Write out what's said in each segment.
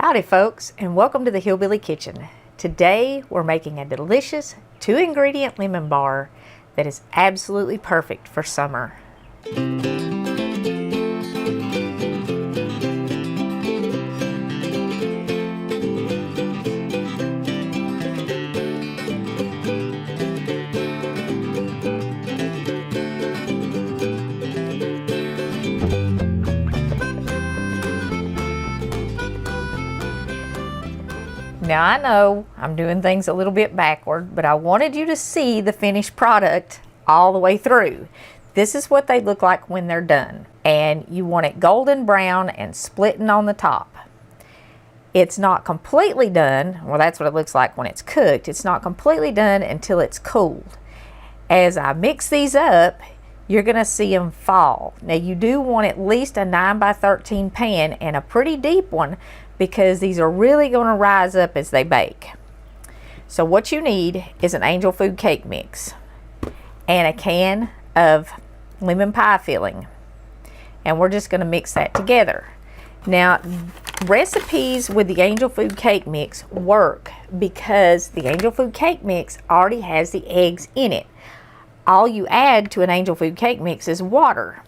Howdy folks, and welcome to the Hillbilly Kitchen. Today we're making a delicious 2-ingredient lemon bar that is absolutely perfect for summer. Now I know I'm doing things a little bit backward, but I wanted you to see the finished product all the way through. This is what they look like when they're done. And you want it golden brown and splitting on the top. It's not completely done. Well, that's what it looks like when it's cooked. It's not completely done until it's cooled. As I mix these up, you're going to see them fall. Now you do want at least a 9x13 pan and a pretty deep one, because these are really going to rise up as they bake. So what you need is an angel food cake mix and a can of lemon pie filling, and we're just going to mix that together. Now recipes with the angel food cake mix work because the angel food cake mix already has the eggs in it. All you add to an angel food cake mix is water.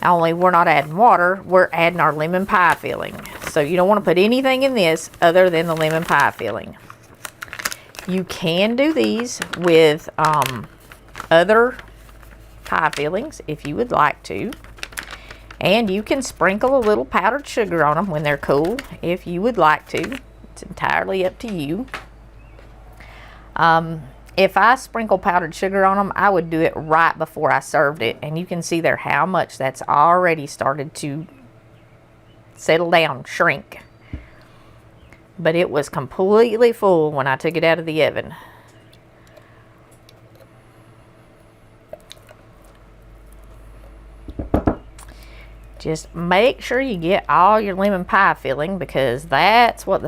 Only we're not adding water, we're adding our lemon pie filling. So you don't want to put anything in this other than the lemon pie filling. You can do these with other pie fillings if you would like to. And you can sprinkle a little powdered sugar on them when they're cool if you would like to. It's entirely up to you. If I sprinkle powdered sugar on them, I would do it right before I served it. And you can see there how much that's already started to settle down, shrink. But it was completely full when I took it out of the oven. Just make sure you get all your lemon pie filling, because that's what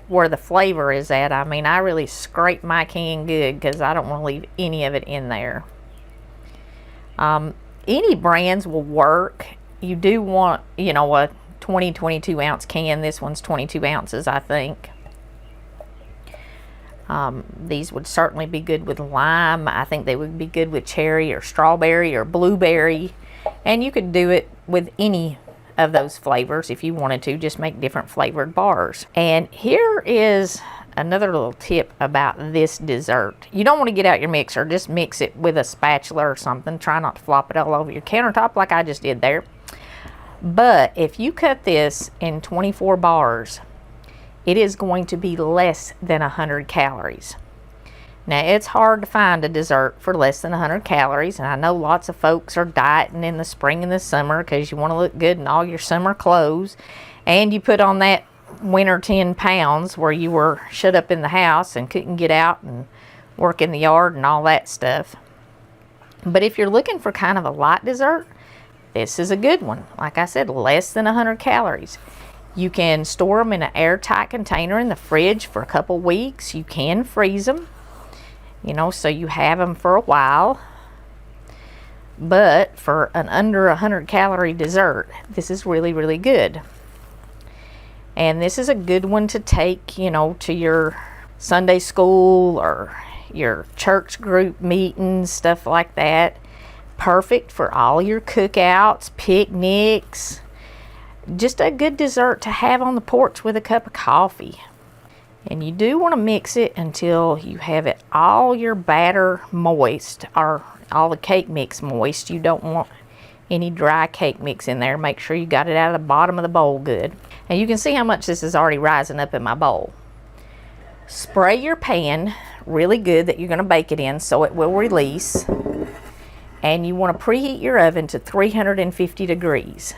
where the flavor is at. I mean, I really scrape my can good because I don't want to leave any of it in there. Any brands will work. You do want, you know, a 22 ounce can. This one's 22 ounces, I think. These would certainly be good with lime. I think they would be good with cherry or strawberry or blueberry. And you could do it with any of those flavors if you wanted to. Just make different flavored bars. And here is another little tip about this dessert. You don't want to get out your mixer. Just mix it with a spatula or something. Try not to flop it all over your countertop like I just did there. But if you cut this in 24 bars, it is going to be less than 100 calories. Now, it's hard to find a dessert for less than 100 calories, and I know lots of folks are dieting in the spring and the summer because you want to look good in all your summer clothes, and you put on that winter 10 pounds where you were shut up in the house and couldn't get out and work in the yard and all that stuff. But if you're looking for kind of a light dessert, this is a good one. Like I said, less than 100 calories. You can store them in an airtight container in the fridge for a couple weeks. You can freeze them, you know, so you have them for a while. But for an under 100 calorie dessert, this is really, really good. And this is a good one to take, you know, to your Sunday school or your church group meetings, stuff like that. Perfect for all your cookouts, picnics. Just a good dessert to have on the porch with a cup of coffee. And you do want to mix it until you have it all your batter moist, or all the cake mix moist. You don't want any dry cake mix in there. Make sure you got it out of the bottom of the bowl good. And you can see how much this is already rising up in my bowl. Spray your pan really good that you're going to bake it in so it will release. And you want to preheat your oven to 350 degrees.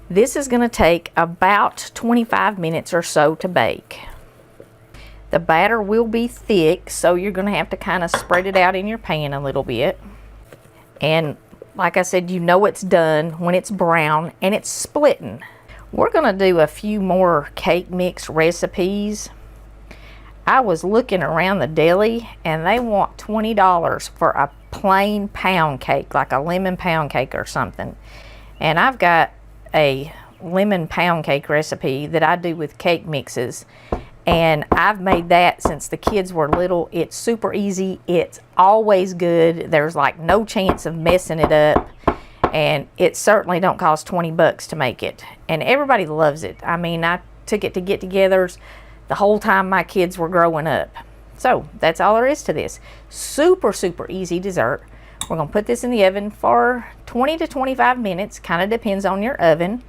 This is going to take about 25 minutes or so to bake. The batter will be thick, so you're going to have to kind of spread it out in your pan a little bit. And like I said, you know it's done when it's brown and it's splitting. We're going to do a few more cake mix recipes. I was looking around the deli and they want $20 for a plain pound cake, like a lemon pound cake or something. And I've got a lemon pound cake recipe that I do with cake mixes. And I've made that since the kids were little. It's super easy. It's always good. There's like no chance of messing it up. And it certainly don't cost 20 bucks to make it. And everybody loves it. I mean, I took it to get-togethers the whole time my kids were growing up. So that's all there is to this. Super, super easy dessert. We're going to put this in the oven for 20 to 25 minutes. Kind of depends on your oven.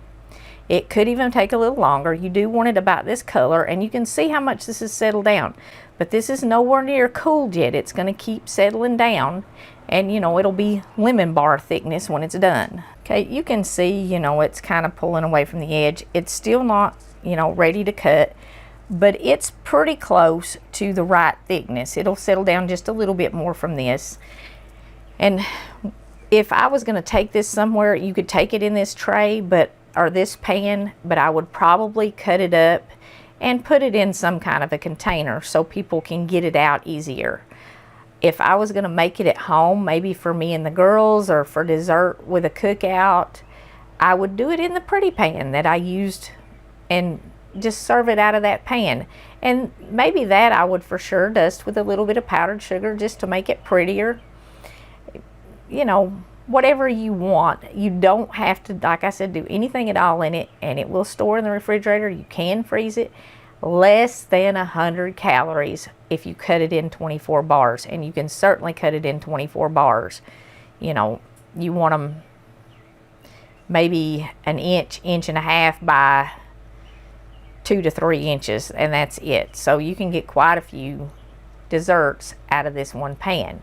It could even take a little longer. You do want it about this color, and you can see how much this has settled down. But this is nowhere near cooled yet. It's going to keep settling down, and you know, it'll be lemon bar thickness when it's done. Okay, you can see, you know, it's kind of pulling away from the edge. It's still not, you know, ready to cut, but it's pretty close to the right thickness. It'll settle down just a little bit more from this. And if I was going to take this somewhere, you could take it in this tray, or this pan, but I would probably cut it up and put it in some kind of a container so people can get it out easier. If I was going to make it at home, maybe for me and the girls or for dessert with a cookout, I would do it in the pretty pan that I used and just serve it out of that pan. And maybe that I would for sure dust with a little bit of powdered sugar just to make it prettier. You know, whatever you want. You don't have to, like I said, do anything at all in it, and it will store in the refrigerator. You can freeze it. Less than 100 calories if you cut it in 24 bars, and you can certainly cut it in 24 bars. You know, you want them maybe an inch, inch and a half by 2 to 3 inches, and that's it. So you can get quite a few desserts out of this one pan.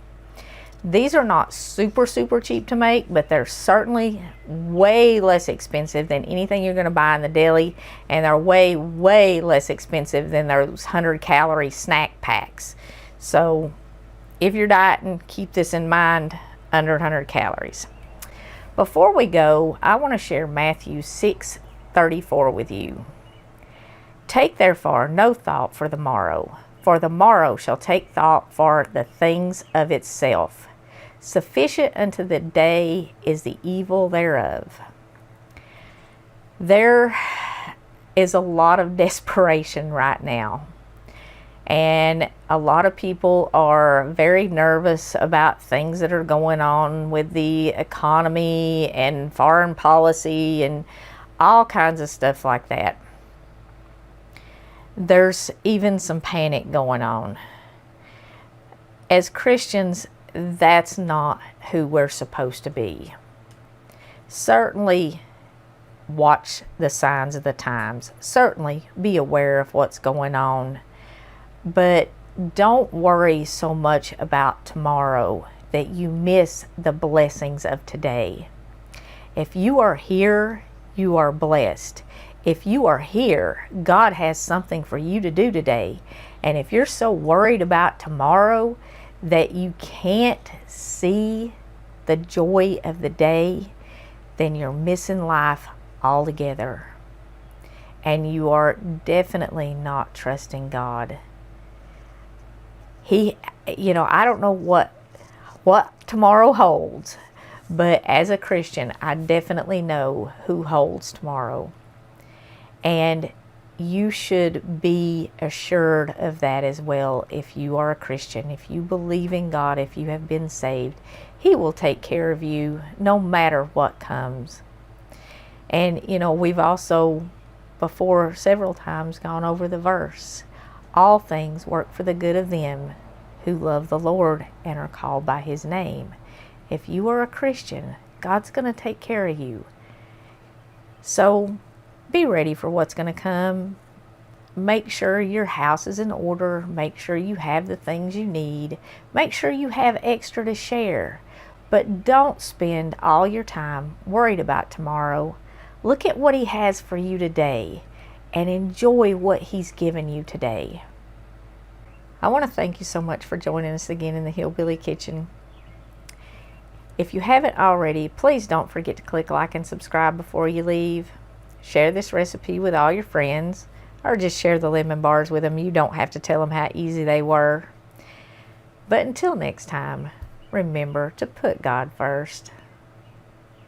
These are not super, super cheap to make, but they're certainly way less expensive than anything you're going to buy in the deli, and they're way, way less expensive than those 100-calorie snack packs. So if you're dieting, keep this in mind, under 100 calories. Before we go, I want to share Matthew 6:34 with you. Take therefore no thought for the morrow shall take thought for the things of itself. Sufficient unto the day is the evil thereof. There is a lot of desperation right now. And a lot of people are very nervous about things that are going on with the economy and foreign policy and all kinds of stuff like that. There's even some panic going on. As Christians, that's not who we're supposed to be. Certainly watch the signs of the times. Certainly be aware of what's going on. But don't worry so much about tomorrow that you miss the blessings of today. If you are here, you are blessed. If you are here, God has something for you to do today. And if you're so worried about tomorrow that you can't see the joy of the day, then you're missing life altogether. And you are definitely not trusting God. I don't know what tomorrow holds, but as a Christian, I definitely know who holds tomorrow. And you should be assured of that as well. If you are a Christian, if you believe in God, if you have been saved, He will take care of you no matter what comes. And we've also before several times gone over the verse, all things work for the good of them who love the Lord and are called by His name. If you are a Christian, God's going to take care of you. So be ready for what's going to come. Make sure your house is in order. Make sure you have the things you need. Make sure you have extra to share. But don't spend all your time worried about tomorrow. Look at what He has for you today and enjoy what He's given you today. I want to thank you so much for joining us again in the Hillbilly Kitchen. If you haven't already, please don't forget to click like and subscribe before you leave. Share this recipe with all your friends, or just share the lemon bars with them. You don't have to tell them how easy they were. But until next time, remember to put God first.